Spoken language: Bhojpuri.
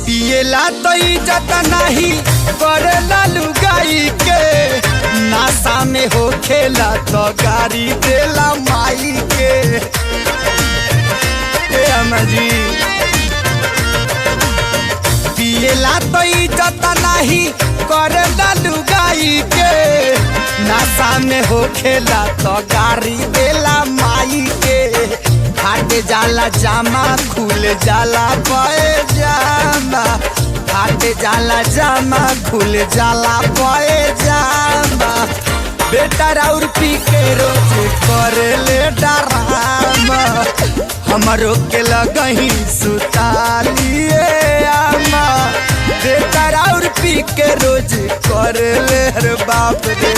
पिएला तो इज्जत नहीं करेला लुगाई के, नशा में हो खेला तो गाड़ी देला माई के। जी पिएला तो इज्जत नहीं करेला लुगाई के, नशा में हो खेला तो गाड़ी देला माई के। फाट जाला जामा खुल जाला पैजामा, फाट जाला जामा खुल जाला पैजामा। बेटा और पी के रोज करे ले डरामा, हमरो के लगही सुतालिए आमा। बेटा और पी के रोज करे ले रे बाप रे।